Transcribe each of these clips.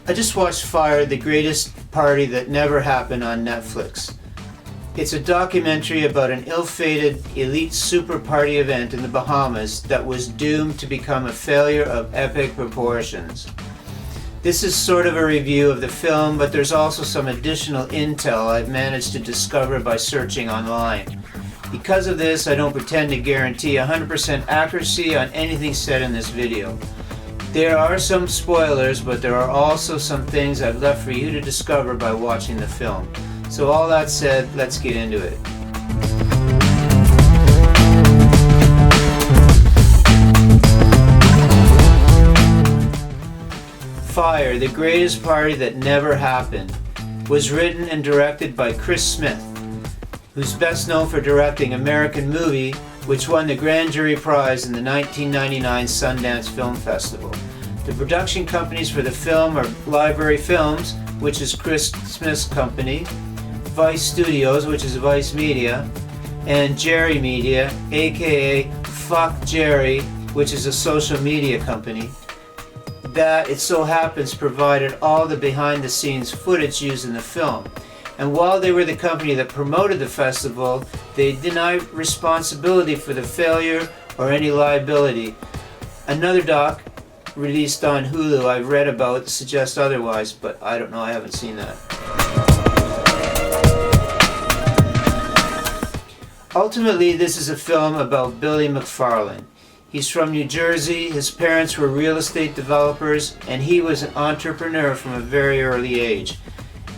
I just watched Fyre, the greatest party that never happened on Netflix. It's a documentary about an ill-fated elite super party event in the Bahamas that was doomed to become a failure of epic proportions. This is sort of a review of the film, but there's also some additional intel I've managed to discover by searching online. Because of this, I don't pretend to guarantee 100% accuracy on anything said in this video. There are some spoilers, but there are also some things I've left for you to discover by watching the film. So all that said, let's get into it. Fyre, the greatest party that never happened, was written and directed by Chris Smith, who's best known for directing American Movie, which won the Grand Jury Prize in the 1999 Sundance Film Festival. The production companies for the film are Library Films, which is Chris Smith's company, Vice Studios, which is Vice Media, and Jerry Media, aka Fuck Jerry, which is a social media company that, it so happens, provided all the behind-the-scenes footage used in the film. And while they were the company that promoted the festival, they denied responsibility for the failure or any liability. Another doc released on Hulu I've read about suggests otherwise, but I don't know, I haven't seen that. Ultimately, this is a film about Billy McFarland. He's from New Jersey, his parents were real estate developers, and he was an entrepreneur from a very early age.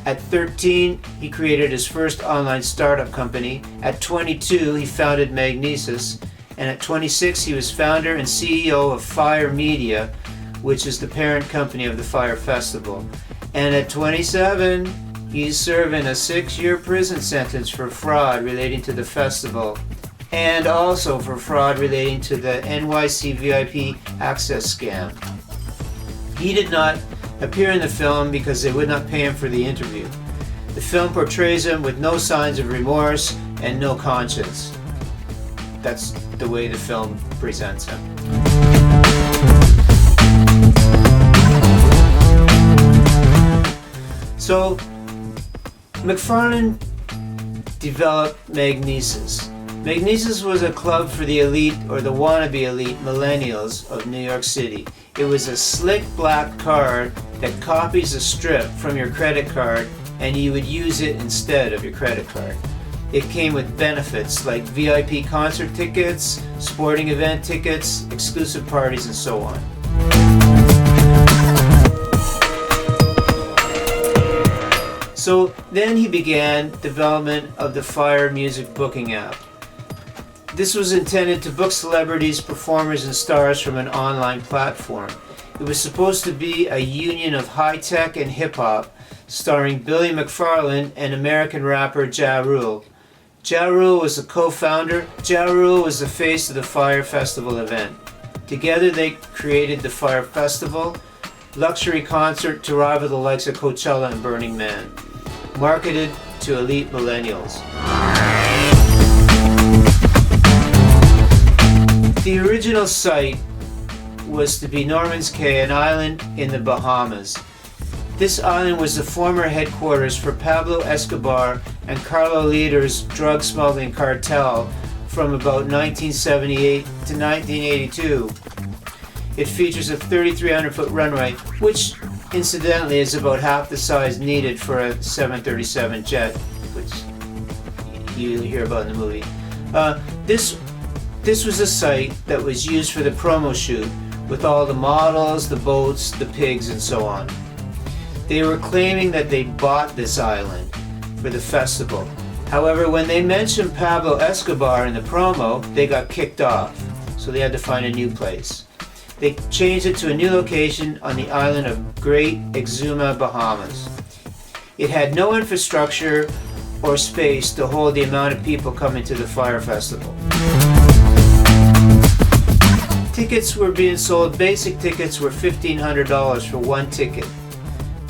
At 13, he created his first online startup company. At 22, he founded Magnesis. And at 26, he was founder and CEO of Fyre Media, which is the parent company of the Fyre Festival. And at 27, he's serving a 6-year prison sentence for fraud relating to the festival, and also for fraud relating to the NYC VIP access scam. He did not appear in the film because they would not pay him for the interview. The film portrays him with no signs of remorse and no conscience. That's the way the film presents him. So, McFarland developed Magnesis. Magnesis was a club for the elite, or the wannabe elite, millennials of New York City. It was a slick black card that copies a strip from your credit card, and you would use it instead of your credit card. It came with benefits like VIP concert tickets, sporting event tickets, exclusive parties, and so on. So then he began development of the Fyre music booking app. This was intended to book celebrities, performers, and stars from an online platform. It was supposed to be a union of high-tech and hip-hop, starring Billy McFarland and American rapper Ja Rule. Ja Rule was the co-founder. Ja Rule was the face of the Fyre Festival event. Together they created the Fyre Festival, luxury concert to rival the likes of Coachella and Burning Man, marketed to elite millennials. The original site was to be Norman's Cay, an island in the Bahamas. This island was the former headquarters for Pablo Escobar and Carlo Leader's drug smuggling cartel from about 1978 to 1982. It features a 3,300-foot runway, which incidentally is about half the size needed for a 737 jet, which you hear about in the movie. This was a site that was used for the promo shoot with all the models, the boats, the pigs, and so on. They were claiming that they bought this island for the festival. However, when they mentioned Pablo Escobar in the promo, they got kicked off, so they had to find a new place. They changed it to a new location on the island of Great Exuma, Bahamas. It had no infrastructure or space to hold the amount of people coming to the Fyre Festival. Tickets were being sold. Basic tickets were $1,500 for one ticket,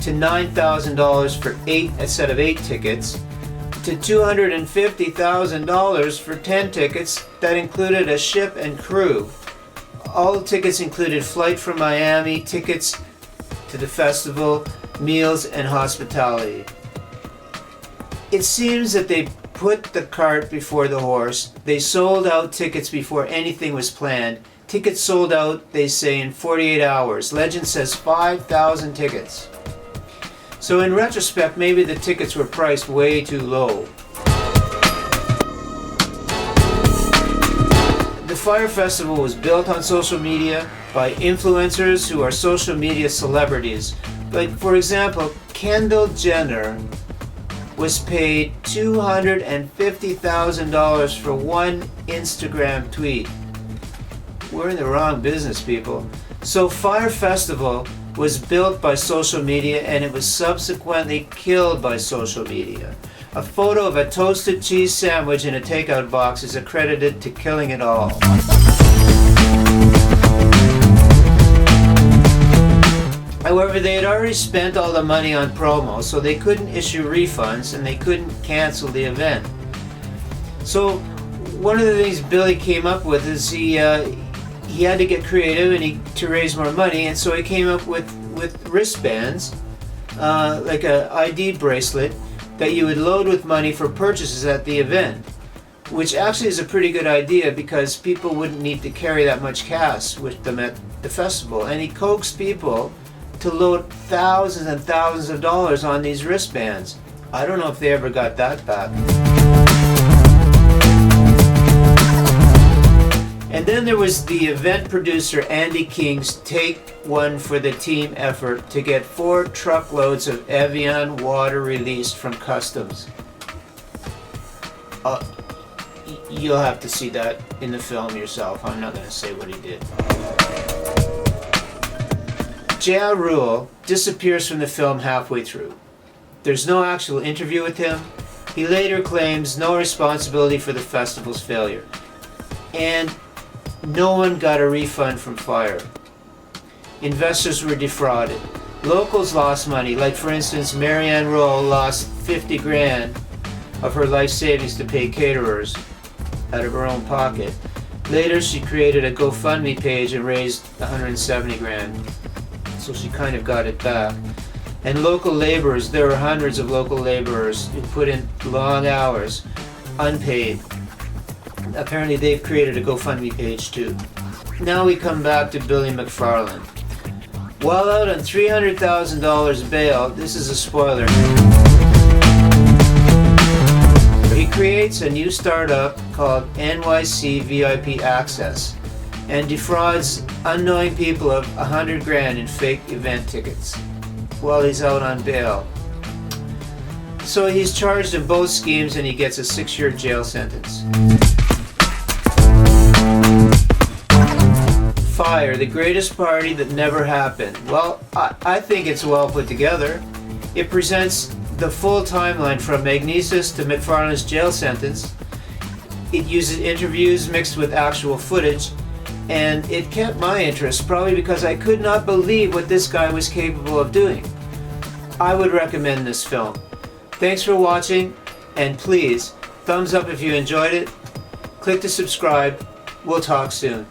to $9,000 for a set of 8 tickets, to $250,000 for 10 tickets that included a ship and crew. All the tickets included flight from Miami, tickets to the festival, meals, and hospitality. It seems that they put the cart before the horse. They sold out tickets before anything was planned. Tickets sold out, they say, in 48 hours. Legend says 5,000 tickets. So in retrospect, maybe the tickets were priced way too low. The Fyre Festival was built on social media by influencers who are social media celebrities. Like, for example, Kendall Jenner was paid $250,000 for one Instagram tweet. We're in the wrong business, people. So Fyre Festival was built by social media and it was subsequently killed by social media. A photo of a toasted cheese sandwich in a takeout box is accredited to killing it all. However, they had already spent all the money on promo, so they couldn't issue refunds and they couldn't cancel the event. So one of the things Billy came up with is he had to get creative and to raise more money, and so he came up with wristbands, like a ID bracelet that you would load with money for purchases at the event, which actually is a pretty good idea because people wouldn't need to carry that much cash with them at the festival. And he coaxed people to load thousands and thousands of dollars on these wristbands. I don't know if they ever got that back. And then there was the event producer Andy King's take one for the team effort to get 4 truckloads of Evian water released from customs. You'll have to see that in the film yourself. I'm not going to say what he did. Ja Rule disappears from the film halfway through. There's no actual interview with him. He later claims no responsibility for the festival's failure. And no one got a refund from Fyre. Investors were defrauded. Locals lost money, like for instance Marianne Rowe lost 50 grand of her life savings to pay caterers out of her own pocket. Later she created a GoFundMe page and raised 170 grand. So she kind of got it back. And local laborers, there were hundreds of local laborers who put in long hours, unpaid. Apparently they've created a GoFundMe page too. Now we come back to Billy McFarland. While out on $300,000 bail, this is a spoiler, he creates a new startup called NYC VIP Access and defrauds unknowing people of 100 grand in fake event tickets while he's out on bail. So he's charged in both schemes and he gets a 6-year jail sentence. Fyre, the greatest party that never happened. Well, I think it's well put together. It presents the full timeline from Magnesis to McFarland's jail sentence. It uses interviews mixed with actual footage, and it kept my interest, probably because I could not believe what this guy was capable of doing. I would recommend this film. Thanks for watching, and please, thumbs up if you enjoyed it. Click to subscribe. We'll talk soon.